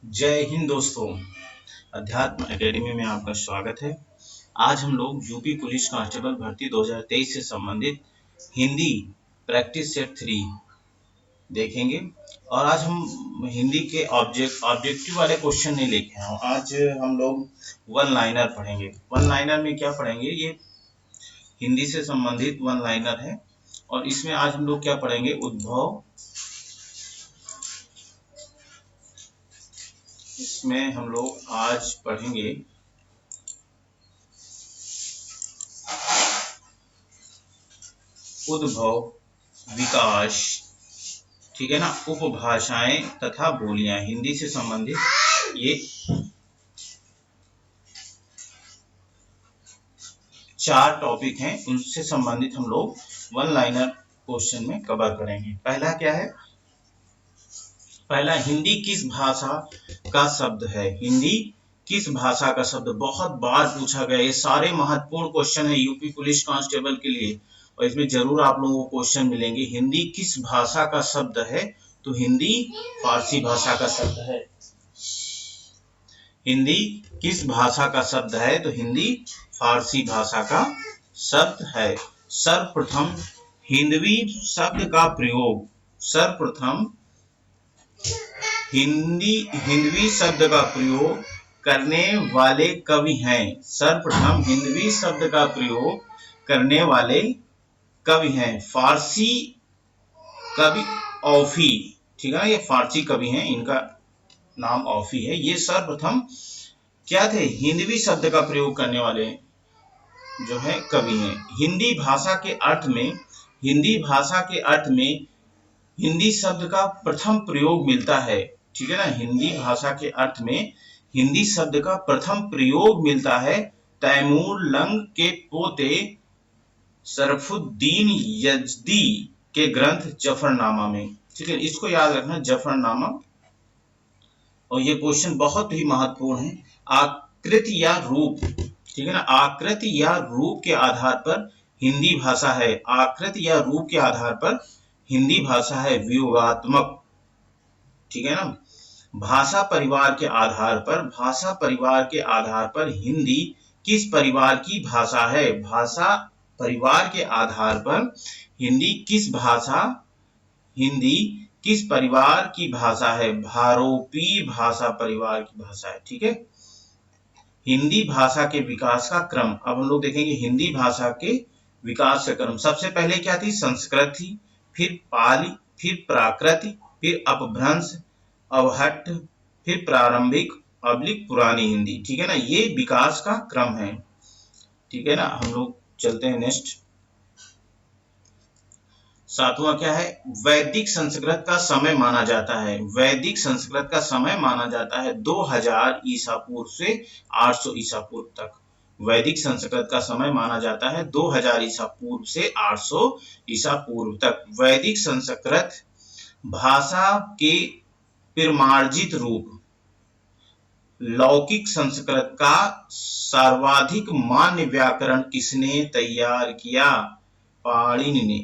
जय हिंद दोस्तों। अध्यात्म एकेडमी में आपका स्वागत है। आज हम लोग यूपी पुलिस कांस्टेबल भर्ती 2023 से संबंधित हिंदी प्रैक्टिस सेट 3 देखेंगे। और आज हम हिंदी के ऑब्जेक्टिव वाले क्वेश्चन नहीं लेके आए हैं। आज हम लोग वन लाइनर पढ़ेंगे। वन लाइनर में क्या पढ़ेंगे, ये हिंदी से संबंधित वन लाइनर है। और इसमें आज हम लोग क्या पढ़ेंगे, उद्भव। इसमें हम लोग आज पढ़ेंगे उद्भव, विकास, ठीक है ना, उपभाषाएं तथा बोलियां। हिंदी से संबंधित ये 4 टॉपिक हैं, उनसे संबंधित हम लोग वन लाइनर क्वेश्चन में कवर करेंगे। पहला क्या है, पहला हिंदी किस भाषा का शब्द है। हिंदी किस भाषा का शब्द बहुत बार पूछा गया। ये सारे महत्वपूर्ण क्वेश्चन है यूपी पुलिस कांस्टेबल के लिए और इसमें जरूर आप लोगों को क्वेश्चन मिलेंगे। हिंदी किस भाषा का शब्द है, तो हिंदी फारसी भाषा का शब्द है। हिंदी किस भाषा का शब्द है, तो हिंदी फारसी भाषा का शब्द है। सर्वप्रथम हिंदवी शब्द का प्रयोग, सर्वप्रथम हिंदवी शब्द का प्रयोग करने वाले कवि हैं। सर्वप्रथम हिंदवी शब्द का प्रयोग करने वाले कवि हैं फारसी कवि औफी, ठीक है ना, ये फारसी कवि हैं, इनका नाम औफी है। ये सर्वप्रथम क्या थे, हिंदवी शब्द का प्रयोग करने वाले जो है कवि हैं। हिंदी भाषा के अर्थ में, हिंदी भाषा के अर्थ में हिंदी शब्द का प्रथम प्रयोग मिलता है, ठीक है ना। हिंदी भाषा के अर्थ में हिंदी शब्द का प्रथम प्रयोग मिलता है तैमूर लंग के पोते शरफुद्दीन यजदी के ग्रंथ जफरनामा में, ठीक है, इसको याद रखना, जफरनामा। और ये क्वेश्चन बहुत ही महत्वपूर्ण है। आकृति या रूप, ठीक है ना, आकृति या रूप के आधार पर हिंदी भाषा है। आकृति या रूप के आधार पर हिंदी भाषा है व्यूहात्मक, ठीक है ना। भाषा परिवार के आधार पर, भाषा परिवार के आधार पर हिंदी किस परिवार की भाषा है। भाषा परिवार के आधार पर हिंदी किस भाषा, हिंदी किस परिवार की भाषा है, भारोपीय भाषा परिवार की भाषा है, ठीक है। हिंदी भाषा के विकास का क्रम, अब हम लोग देखेंगे हिंदी भाषा के विकास का क्रम। सबसे पहले क्या थी, संस्कृत थी, फिर पाली, फिर प्राकृत, फिर अपभ्रंश, अवहट्ट, फिर प्रारंभिक अब्लिक पुरानी हिंदी, ठीक है ना। ये विकास का क्रम है, ठीक है ना। हम लोग चलते हैं नेक्स्ट। सातवां क्या है, वैदिक संस्कृत का समय माना जाता है। वैदिक संस्कृत का समय माना जाता है 2000 ईसा पूर्व से 800 ईसा पूर्व तक। वैदिक संस्कृत का समय माना जाता है 2000 ईसा पूर्व से 800 ईसा पूर्व तक। वैदिक संस्कृत भाषा के प्रमार्जित रूप, लौकिक संस्कृत का सर्वाधिक मान्य व्याकरण किसने तैयार किया, पाणिनि ने,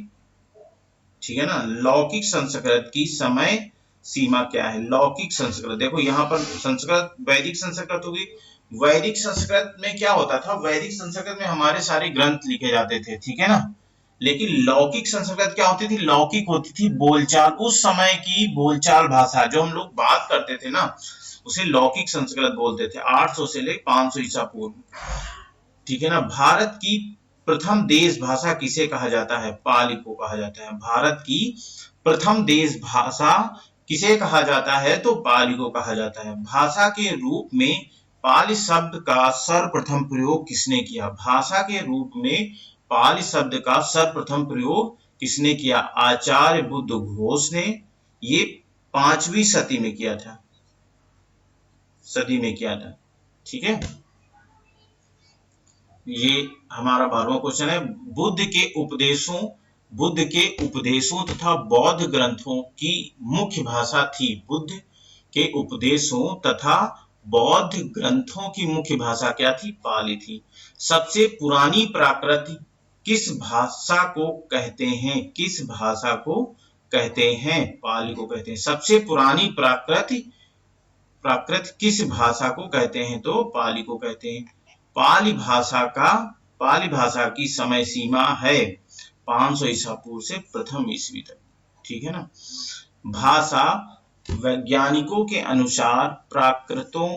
ठीक है ना। लौकिक संस्कृत की समय सीमा क्या है, लौकिक संस्कृत, देखो यहाँ पर संस्कृत वैदिक संस्कृत होगी। वैदिक संस्कृत में क्या होता था, वैदिक संस्कृत में हमारे सारे ग्रंथ लिखे जाते थे, ठीक है ना। लेकिन लौकिक संस्कृत क्या होती थी, लौकिक होती थी बोलचाल, उस समय की बोलचाल भाषा जो हम लोग बात करते थे ना, उसे लौकिक संस्कृत बोलते थे। 800 से लेकर 500 ईसा पूर्व, ठीक है ना। भारत की प्रथम देश भाषा किसे कहा जाता है, पाली को कहा जाता है। भारत की प्रथम देश भाषा किसे कहा जाता है, तो पाली को कहा जाता है। भाषा के रूप में पाली शब्द का सर्वप्रथम प्रयोग किसने किया, भाषा के रूप में पाली शब्द का सर्वप्रथम प्रयोग किसने किया, आचार्य बुद्ध घोष ने। ये 5वीं सदी में किया था, सदी में किया था, ठीक है। ये हमारा 12वां क्वेश्चन है। बुद्ध के उपदेशों तथा बौद्ध ग्रंथों की मुख्य भाषा थी। बुद्ध के उपदेशों तथा बौद्ध ग्रंथों की मुख्य भाषा क्या थी, पाली थी। सबसे पुरानी प्राकृत किस भाषा को कहते हैं, किस भाषा को कहते हैं, पाली को कहते हैं। सबसे पुरानी प्राकृत प्राकृत किस भाषा को कहते हैं? तो पाली को कहते हैं। पाली भाषा की समय सीमा है 500 ईसा पूर्व से प्रथम ईस्वी तक। ठीक है ना। भाषा वैज्ञानिकों के अनुसार प्राकृतों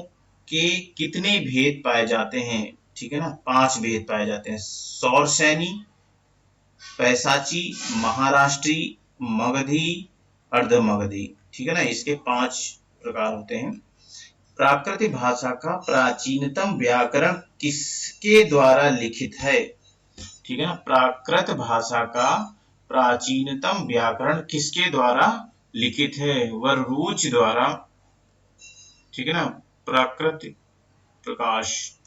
के कितने भेद पाए जाते हैं? ठीक है ना, 5 भेद पाए जाते हैं। सौरसैनी, पैसाची, महाराष्ट्री, मगधी, अर्धमगधी। ठीक है ना, इसके 5 प्रकार होते हैं। प्राकृत भाषा का प्राचीनतम व्याकरण किसके द्वारा लिखित है? ठीक है ना, प्राकृत भाषा का प्राचीनतम व्याकरण किसके द्वारा लिखित है? वररुच द्वारा। ठीक है ना। प्राकृत प्रकाश।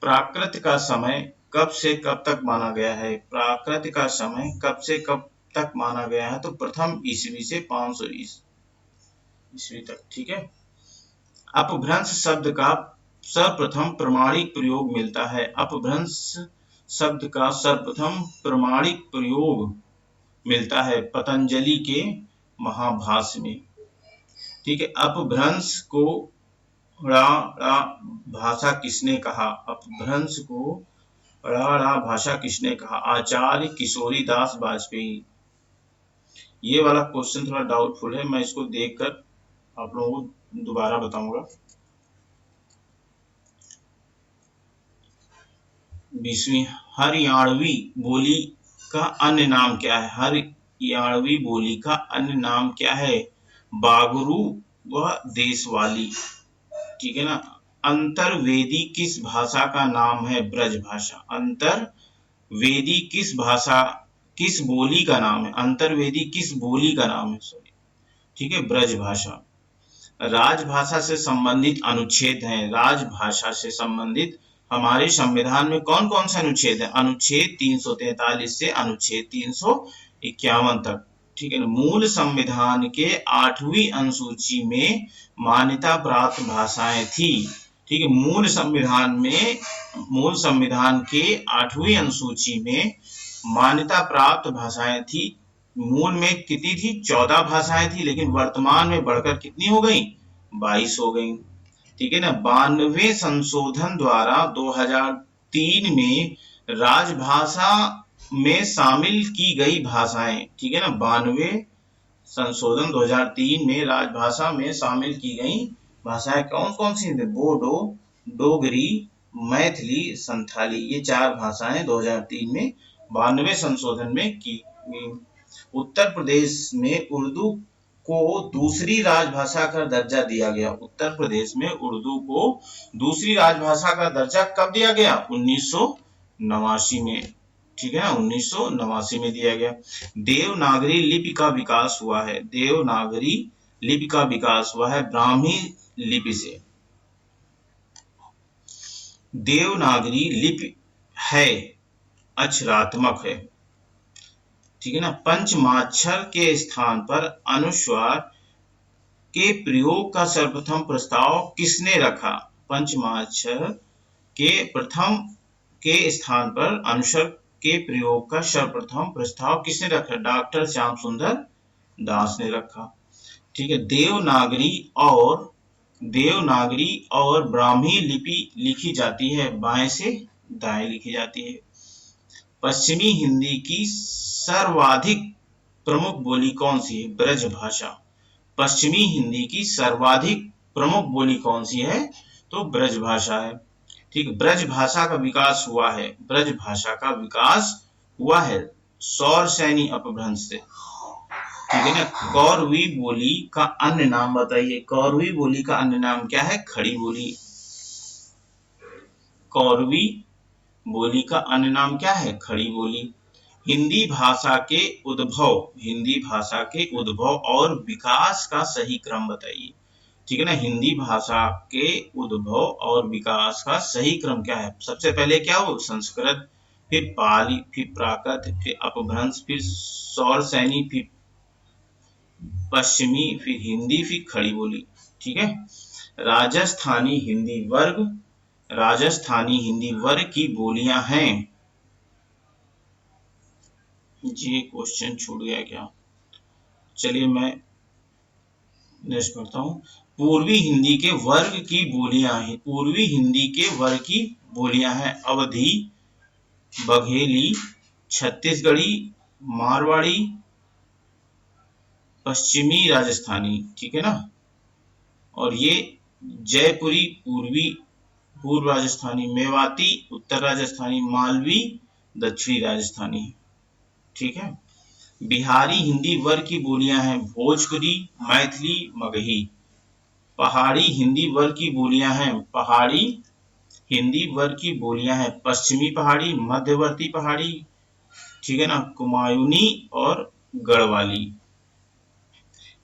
प्राकृत का समय कब से कब तक माना गया है? प्राकृत का समय कब से कब तक माना गया है? तो प्रथम ईस्वी से 500 ईस्वी तक। ठीक है। अपभ्रंश शब्द का सर्वप्रथम प्रमाणिक प्रयोग मिलता है। अपभ्रंश शब्द का सर्वप्रथम प्रमाणिक प्रयोग मिलता है पतंजलि के महाभाष्य में। ठीक है। अपभ्रंश को भाषा किसने कहा? अपभ्रंश को भाषा किसने कहा? आचार्य किशोरी दास वाजपेयी। ये वाला क्वेश्चन थोड़ा डाउटफुल है, मैं इसको देखकर आप लोगों को दोबारा बताऊंगा। 20वीं हरियाणवी बोली का अन्य नाम क्या है? हरियाणवी बोली का अन्य नाम क्या है? बागरू व देशवाली। ठीक है ना। अंतरवेदी किस भाषा का नाम है? ब्रज भाषा। अंतरवेदी किस बोली का नाम है? अंतरवेदी किस बोली का नाम है? सॉरी। ठीक है, ब्रज भाषा। राजभाषा से संबंधित अनुच्छेद हैं। राजभाषा से संबंधित हमारे संविधान में कौन कौन से अनुच्छेद है? अनुच्छेद 343 से अनुच्छेद 351 तक। ठीक है। मूल संविधान के 8वीं अनुसूची में मान्यता प्राप्त भाषाएं थी। ठीक है। मूल संविधान के 8वीं अनुसूची में मान्यता प्राप्त भाषाएं थी। मूल में कितनी थी? 14 भाषाएं थी, लेकिन वर्तमान में बढ़कर कितनी हो गई? 22 हो गई। ठीक है ना। 92वें संशोधन द्वारा 2003 में राजभाषा में शामिल की गई भाषाएं। ठीक है ना। 92 संशोधन 2003 में राजभाषा में शामिल की गई भाषाएं कौन कौन सी थी? बोडो, डोगरी, मैथिली, संथाली। ये 4 भाषाएं 2003 में 92वें संशोधन में की गई। उत्तर प्रदेश में उर्दू को दूसरी राजभाषा का दर्जा दिया गया। उत्तर प्रदेश में उर्दू को दूसरी राजभाषा का दर्जा कब दिया गया? 1989 में। ठीक है ना, 1989 में दिया गया। देवनागरी लिपि का विकास हुआ है। देवनागरी लिपि का विकास हुआ है ब्राह्मी लिपि से। देवनागरी लिपि है अक्षरात्मक है। ठीक है ना। पंचमाक्षर के स्थान पर अनुस्वार के प्रयोग का सर्वप्रथम प्रस्ताव किसने रखा? पंचमाक्षर के स्थान पर अनुस्वार के प्रयोग का सर्वप्रथम प्रस्ताव किसने रखा? डॉक्टर श्याम सुंदर दास ने रखा। ठीक है। देवनागरी और ब्राह्मी लिपि लिखी जाती है, बाएं से दाएं लिखी जाती है। पश्चिमी हिंदी की सर्वाधिक प्रमुख बोली कौन सी है? ब्रज भाषा। पश्चिमी हिंदी की सर्वाधिक प्रमुख बोली कौन सी है? तो ब्रज भाषा है। ठीक। ब्रज भाषा का विकास हुआ है। ब्रज भाषा का विकास हुआ है सौरसैनी अपभ्रंश से। ठीक है ना। कौरवी बोली का अन्य नाम बताइए। कौरवी बोली का अन्य नाम क्या है? खड़ी बोली। कौरवी बोली का अन्य नाम क्या है? खड़ी बोली। हिंदी भाषा के उद्भव और विकास का सही क्रम बताइए। ठीक है ना। हिंदी भाषा के उद्भव और विकास का सही क्रम क्या है? सबसे पहले क्या हो? संस्कृत, फिर पाली, फिर प्राकृत, फिर अपभ्रंश, फिर सौरसैनी, फिर पश्चिमी, फिर हिंदी, फिर खड़ी बोली। ठीक है। राजस्थानी हिंदी वर्ग की बोलियां हैं। ये क्वेश्चन छूट गया क्या? चलिए मैं नेक्स्ट करता हूं। पूर्वी हिंदी के वर्ग की बोलियां हैं, पूर्वी हिंदी के वर्ग की बोलियां हैं अवधी, बघेली, छत्तीसगढ़ी, मारवाड़ी, पश्चिमी राजस्थानी। ठीक है ना। और ये जयपुरी पूर्वी पूर्व राजस्थानी, मेवाती उत्तर राजस्थानी, मालवी दक्षिणी राजस्थानी। ठीक है। बिहारी हिंदी वर्ग की बोलियां हैं भोजपुरी, मैथिली, मगही। पहाड़ी हिंदी वर्ग की बोलियां हैं पहाड़ी हिंदी वर्ग की बोलियां हैं पश्चिमी पहाड़ी, मध्यवर्ती पहाड़ी, ठीक है ना, कुमायूनी और गढ़वाली।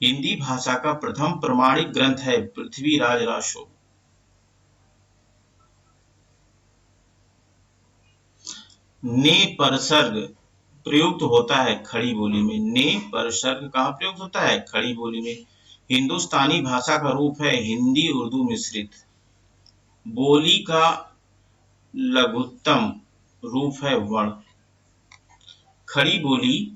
हिंदी भाषा का प्रथम प्रमाणिक ग्रंथ है पृथ्वीराज रासो। ने परसर्ग प्रयुक्त होता है खड़ी बोली में। ने परसर्ग कहाँ प्रयुक्त होता है? खड़ी बोली में। हिंदुस्तानी भाषा का रूप है हिंदी उर्दू मिश्रित। बोली का लघुत्तम रूप है वर्ण। खड़ी बोली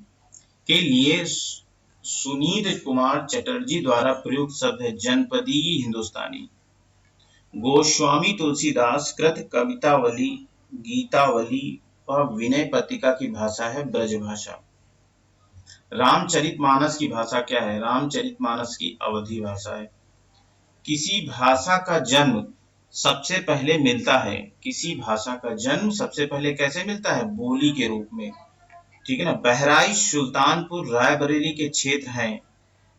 के लिए सुनीत कुमार चटर्जी द्वारा प्रयुक्त शब्द है जनपदी हिंदुस्तानी। गोस्वामी तुलसीदास कृत कवितावली, गीतावली व विनय पत्रिका की भाषा है ब्रज भाषा। रामचरितमानस की भाषा क्या है? रामचरितमानस की अवधी भाषा है। किसी भाषा का जन्म सबसे पहले मिलता है, किसी भाषा का जन्म सबसे पहले कैसे मिलता है? बोली के रूप में। ठीक है ना। बहराइच, सुल्तानपुर, रायबरेली के क्षेत्र हैं।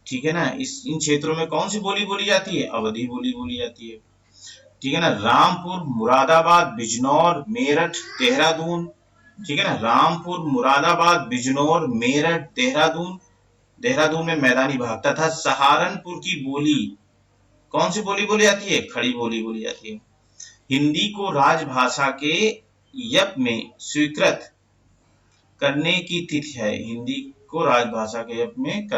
ठीक है ना। इन क्षेत्रों में कौन सी बोली बोली जाती है? अवधी बोली बोली जाती है। ठीक है ना। रामपुर, मुरादाबाद, बिजनौर, मेरठ, देहरादून। ठीक है ना। रामपुर, मुरादाबाद, बिजनौर, मेरठ, देहरादून, देहरादून में मैदानी भाग। तथा सहारनपुर की बोली कौन सी बोली बोली जाती है? खड़ी बोली बोली जाती है। हिंदी को राजभाषा के यप में स्वीकृत करने की तिथि है। हिंदी को राजभाषा के यप में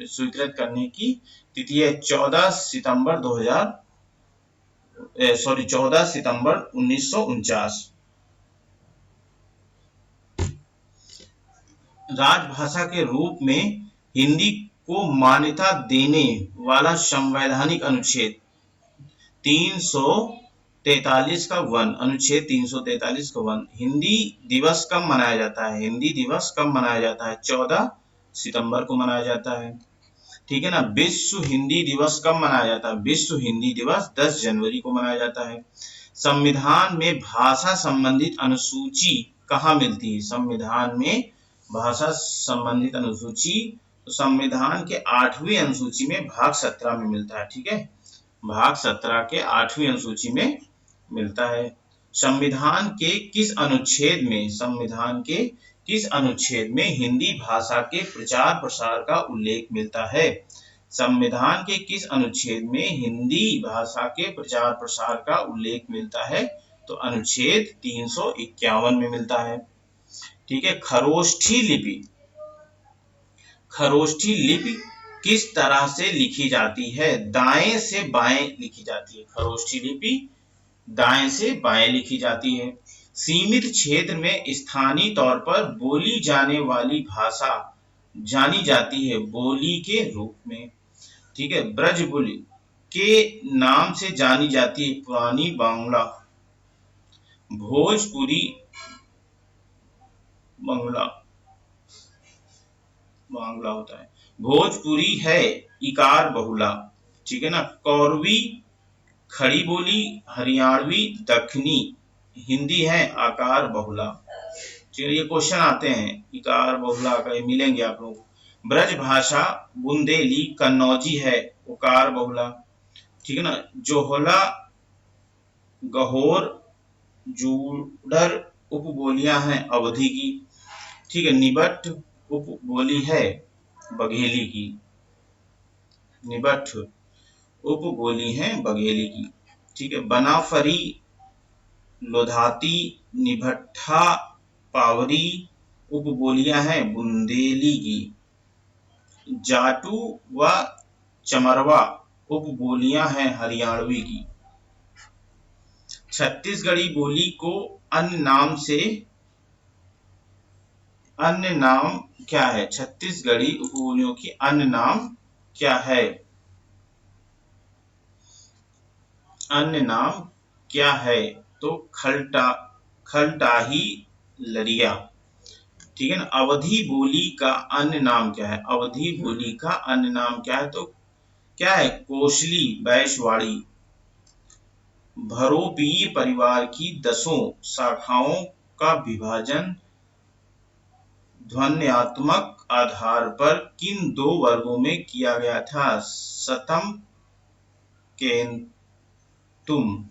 स्वीकृत करने की तिथि है 14 सितंबर 1949। राजभाषा के रूप में हिंदी को मान्यता देने वाला संवैधानिक अनुच्छेद 343 का वन, अनुच्छेद 343 का वन। हिंदी दिवस कब मनाया जाता है? हिंदी दिवस कब मनाया जाता है? 14 सितंबर को मनाया जाता है। ठीक है ना। विश्व हिंदी दिवस कब मनाया जाता है? विश्व हिंदी दिवस 10 जनवरी को मनाया जाता है। संविधान में भाषा संबंधित अनुसूची कहाँ मिलती है? संविधान में भाषा संबंधित अनुसूची तो संविधान के 8वीं अनुसूची में भाग 17 में मिलता है। ठीक है। भाग 17 के 8वीं अनुसूची में मिलता है। संविधान के किस अनुच्छेद में हिंदी भाषा के प्रचार प्रसार का उल्लेख मिलता है? संविधान के किस अनुच्छेद में हिंदी भाषा के प्रचार प्रसार का उल्लेख मिलता है? तो अनुच्छेद 351 में मिलता है। ठीक है। खरोष्ठी लिपि किस तरह से लिखी जाती है? दाएं से बाएं लिखी जाती है। खरोष्ठी लिपि दाएं से बाएं लिखी जाती है। सीमित क्षेत्र में स्थानीय तौर पर बोली जाने वाली भाषा जानी जाती है बोली के रूप में। ठीक है। ब्रज बोली के नाम से जानी जाती है पुरानी बांग्ला। भोजपुरी बांग्ला होता है। भोजपुरी है इकार बहुला। ठीक है ना। कौरवी खड़ी बोली, हरियाणवी दक्षिणी हिंदी है आकार बहुला। चलिए क्वेश्चन आते हैं इकार बहुला का, मिलेंगे आप लोग। ब्रज भाषा बुंदेली कन्नौजी है उकार बहुला। ठीक है ना। जोहला, गहोर, जूडर उपबोलियां हैं अवधी की। ठीक है। निबट उपबोली है बघेली की। निबट उपबोली है बघेली की। ठीक है। बनाफरी, लोधाती, निभट्ठा, पावरी उपबोलियां हैं बुंदेली की। जाटू व चमरवा उपबोलियां हैं हरियाणवी की। छत्तीसगढ़ी बोली को अन्य नाम क्या है? छत्तीसगढ़ी उपबोलियों की अन्य नाम क्या है? अन्य नाम क्या है? तो खलटाही लरिया। ठीक है ना। अवधी बोली का अन्य नाम क्या है? अवधी बोली का अन्य नाम क्या है? तो क्या है? कोशली बैशवाड़ी। भरोपीय परिवार की 10 शाखाओं का विभाजन ध्वन्यात्मक आधार पर किन 2 वर्गों में किया गया था? शतम केंतुम।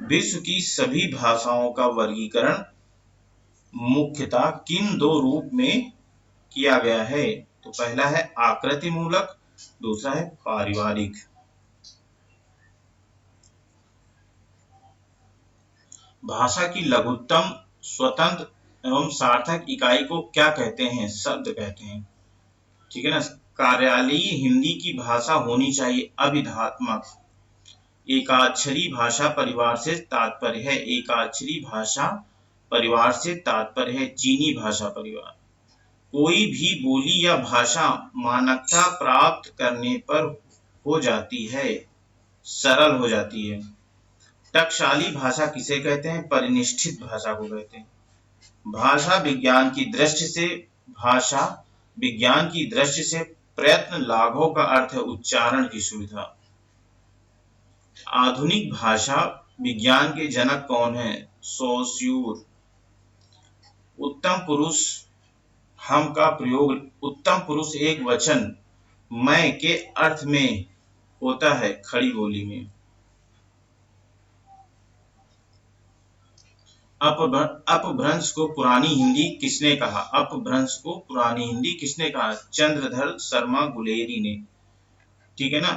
विश्व की सभी भाषाओं का वर्गीकरण मुख्यतः किन 2 रूप में किया गया है? तो पहला है आकृति मूलक, दूसरा है पारिवारिक। भाषा की लघुत्तम स्वतंत्र एवं सार्थक इकाई को क्या कहते हैं? शब्द कहते हैं। ठीक है ना। कार्यालयीय हिंदी की भाषा होनी चाहिए अभिधात्मक। एकाक्षरी भाषा परिवार से तात्पर्य है, एकाक्षरी भाषा परिवार से तात्पर्य है चीनी भाषा परिवार। कोई भी बोली या भाषा मानकता प्राप्त करने पर हो जाती है, सरल हो जाती है। टकसाली भाषा किसे कहते हैं? परिनिष्ठित भाषा को कहते हैं। भाषा विज्ञान की दृष्टि से भाषा विज्ञान की दृष्टि से प्रयत्न लाघव का अर्थ है उच्चारण की सुविधा। आधुनिक भाषा विज्ञान के जनक कौन है? सोस्यूर। उत्तम पुरुष हम का प्रयोग उत्तम पुरुष एक वचन मैं के अर्थ में होता है खड़ी बोली में। अपभ्रंश को पुरानी हिंदी किसने कहा? अपभ्रंश को पुरानी हिंदी किसने कहा? चंद्रधर शर्मा गुलेरी ने। ठीक है ना।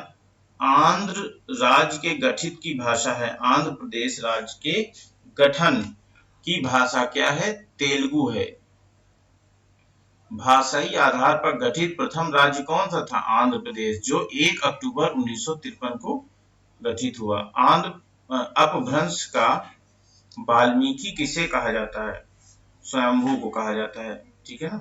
आंध्र राज्य के गठित की भाषा है, आंध्र प्रदेश राज्य के गठन की भाषा क्या है? तेलुगु है। भाषाई आधार पर गठित प्रथम राज्य कौन सा था? आंध्र प्रदेश, जो 1 अक्टूबर 1953 को गठित हुआ। अपभ्रंश का वाल्मीकि किसे कहा जाता है? स्वयंभू को कहा जाता है। ठीक है ना।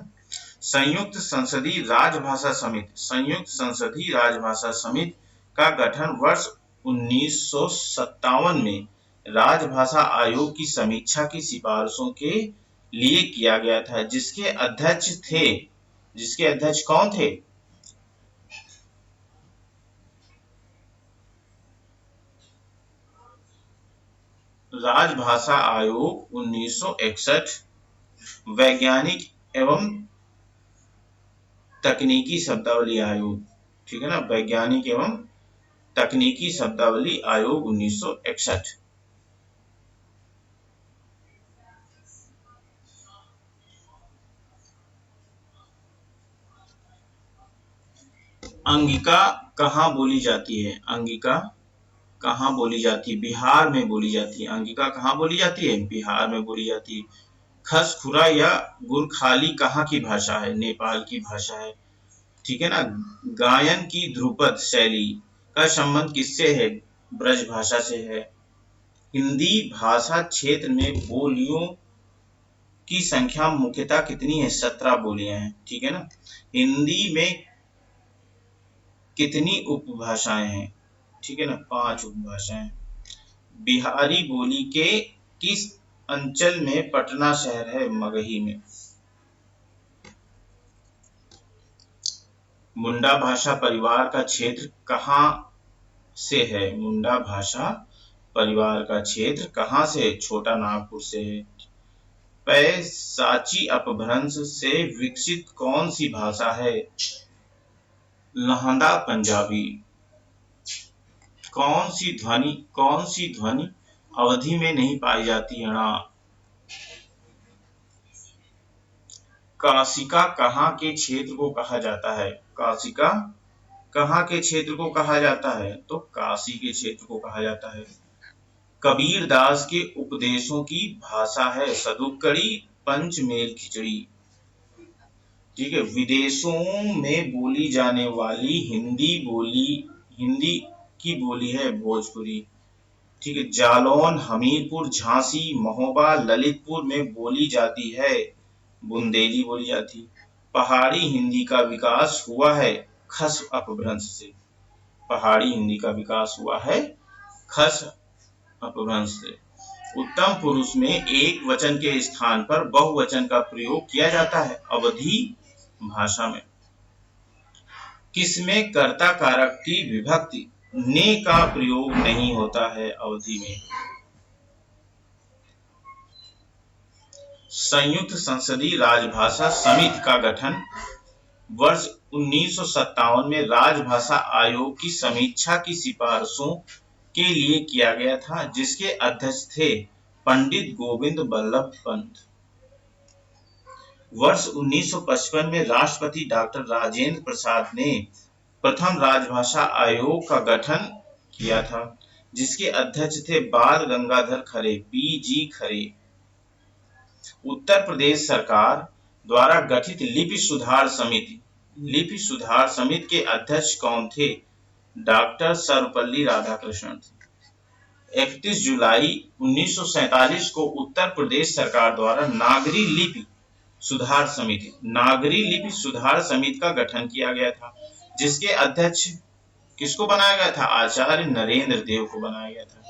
संयुक्त संसदीय राजभाषा समिति, संयुक्त संसदीय राजभाषा समिति का गठन वर्ष 1957 में राजभाषा आयोग की समीक्षा की सिफारिशों के लिए किया गया था, जिसके अध्यक्ष कौन थे? राजभाषा आयोग 1961 वैज्ञानिक एवं तकनीकी शब्दावली आयोग। ठीक है ना। वैज्ञानिक एवं तकनीकी शब्दावली आयोग 1961। अंगिका कहाँ बोली जाती है? अंगिका कहाँ बोली जाती है? बिहार में बोली जाती है। अंगिका कहाँ बोली जाती है? बिहार में बोली जाती है। खसखुरा या गुरखाली कहाँ की भाषा है? नेपाल की भाषा है। ठीक है ना। गायन की ध्रुपद शैली का संबंध किससे है? ब्रज भाषा से है। हिंदी भाषा क्षेत्र में बोलियों की संख्या मुख्यतः कितनी है? 17 बोलियां हैं। ठीक है ना। हिंदी में कितनी उपभाषाएं हैं? ठीक है ना। 5 उपभाषाएं। बिहारी बोली के किस अंचल में पटना शहर है? मगही में। मुंडा भाषा परिवार का क्षेत्र कहाँ से है? मुंडा भाषा परिवार का क्षेत्र कहाँ से? छोटा नागपुर से है। पैशाची अपभ्रंश से विकसित कौन सी भाषा है? लहंदा पंजाबी। कौन सी ध्वनि अवधि में नहीं पाई जाती है? काशिका कहाँ के क्षेत्र को कहा जाता है? काशिका कहाँ के क्षेत्र को कहा जाता है? तो काशी के क्षेत्र को कहा जाता है। कबीर दास के उपदेशों की भाषा है सदुक्कड़ी पंचमेल खिचड़ी। ठीक है। विदेशों में बोली जाने वाली हिंदी की बोली है भोजपुरी। ठीक है। जालौन, हमीरपुर, झांसी, महोबा, ललितपुर में बोली जाती है बुंदेली बोली जाती। पहाड़ी हिंदी का विकास हुआ है खस अपभ्रंश से। पहाड़ी हिंदी का विकास हुआ है खस अपभ्रंश से। उत्तम पुरुष में एक वचन के स्थान पर बहुवचन का प्रयोग किया जाता है अवधी भाषा में। किसमें कर्ता कारक की विभक्ति ने का प्रयोग नहीं होता है अवधि में? संयुक्त संसदीय राजभाषा समिति का गठन वर्ष 1957 में राजभाषा आयोग की समीक्षा की सिफारिशों के लिए किया गया था, जिसके अध्यक्ष थे पंडित गोविंद बल्लभ पंत। वर्ष 1955 में राष्ट्रपति डॉक्टर राजेंद्र प्रसाद ने प्रथम राजभाषा आयोग का गठन किया था, जिसके अध्यक्ष थे बाल गंगाधर खरे, पी.जी. खरे। उत्तर प्रदेश सरकार द्वारा गठित लिपि सुधार समिति के अध्यक्ष कौन थे? डॉक्टर सर्वपल्ली राधाकृष्णन। 31 जुलाई 1947 को उत्तर प्रदेश सरकार द्वारा नागरी लिपि सुधार समिति का गठन किया गया था, जिसके अध्यक्ष किसको बनाया गया था? आचार्य नरेंद्र देव को बनाया गया था।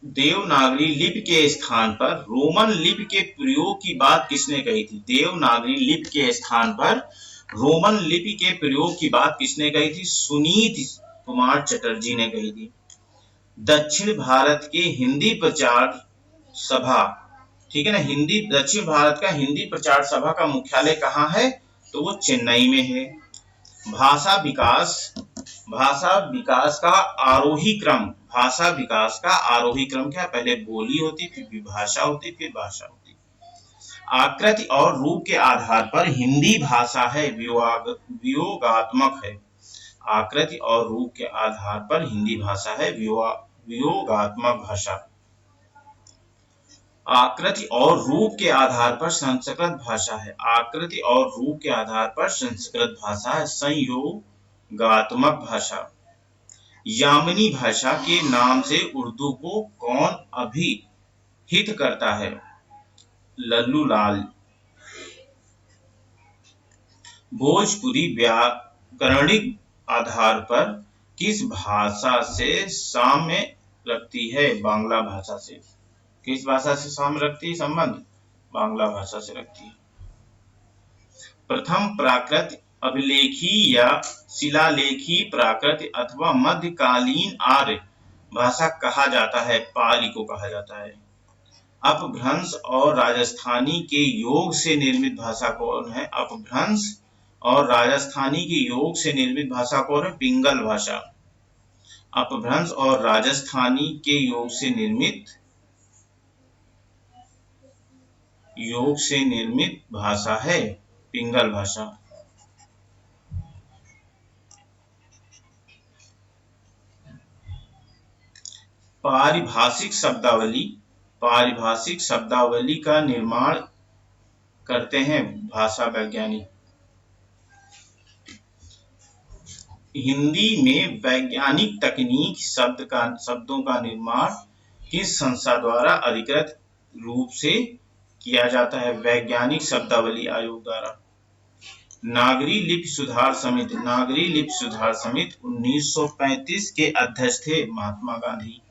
देवनागरी लिपि के स्थान पर रोमन लिपि के प्रयोग की बात किसने कही थी? देवनागरी लिपि के स्थान पर रोमन लिपि के प्रयोग की बात किसने कही थी? सुनीति कुमार चटर्जी ने कही थी। दक्षिण भारत के हिंदी प्रचार सभा, ठीक है ना, दक्षिण भारत का हिंदी प्रचार सभा का मुख्यालय कहाँ है? तो वो चेन्नई में है। भाषा विकास का आरोही क्रम क्या? पहले बोली होती, फिर विभाषा होती, फिर भाषा होती। आकृति और रूप के आधार पर हिंदी भाषा है वियोगात्मक है। आकृति और रूप के आधार पर हिंदी भाषा है वियोगात्मक भाषा। आकृति और रूप के आधार पर संस्कृत भाषा है। आकृति और रूप के आधार पर संस्कृत भाषा है संयोगात्मक भाषा। यामिनी भाषा के नाम से उर्दू को कौन अभिहित करता है? लल्लू लाल। भोजपुरी व्याकरणिक आधार पर किस भाषा से साम्य रखती है? बांग्ला भाषा से। किस भाषा से साम्य रखती है संबंध? बांग्ला भाषा से रखती है। प्रथम प्राकृत अभिलेखी या शिलालेखी प्राकृत अथवा मध्यकालीन आर्य भाषा कहा जाता है? पाली को कहा जाता है। अपभ्रंश और राजस्थानी के योग से निर्मित भाषा कौन है? अपभ्रंश और राजस्थानी के योग से निर्मित भाषा कौन है? पिंगल भाषा। अपभ्रंश और राजस्थानी के योग से निर्मित भाषा है पिंगल भाषा। पारिभाषिक शब्दावली का निर्माण करते हैं भाषा वैज्ञानिक। हिंदी में वैज्ञानिक तकनीक शब्दों का निर्माण किस संस्था द्वारा अधिकृत रूप से किया जाता है? वैज्ञानिक शब्दावली आयोग द्वारा। नागरी लिपि सुधार समिति 1935 के अध्यक्ष थे महात्मा गांधी।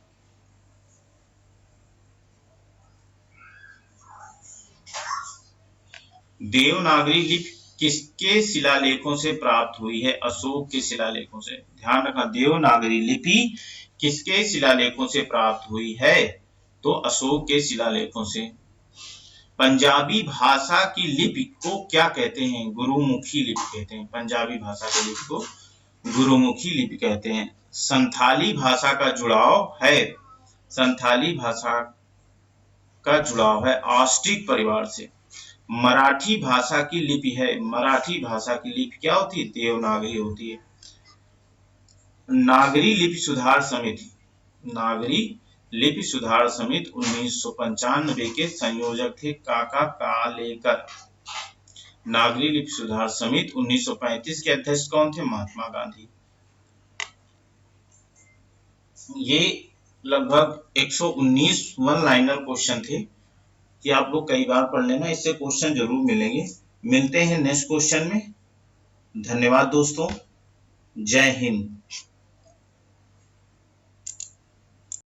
देवनागरी लिपि किसके शिलालेखों से प्राप्त हुई है? अशोक के शिलालेखों से। ध्यान रखना, देवनागरी लिपि किसके शिलालेखों से प्राप्त हुई है? तो अशोक के शिलालेखों से। पंजाबी भाषा की लिपि को क्या कहते हैं? गुरुमुखी लिपि कहते हैं। पंजाबी भाषा की लिपि को गुरुमुखी लिपि कहते हैं। संथाली भाषा का जुड़ाव है ऑस्ट्रिक परिवार से। मराठी भाषा की लिपि क्या होती है? देवनागरी होती है। नागरी लिपि सुधार समिति 1995 के संयोजक थे काका कालेकर। नागरी लिपि सुधार समिति 1935 के अध्यक्ष कौन थे? महात्मा गांधी। ये लगभग 119 वन लाइनर क्वेश्चन थे कि आप लोग कई बार पढ़ लेना, इससे क्वेश्चन जरूर मिलेंगे। मिलते हैं नेक्स्ट क्वेश्चन में। धन्यवाद दोस्तों। जय हिंद।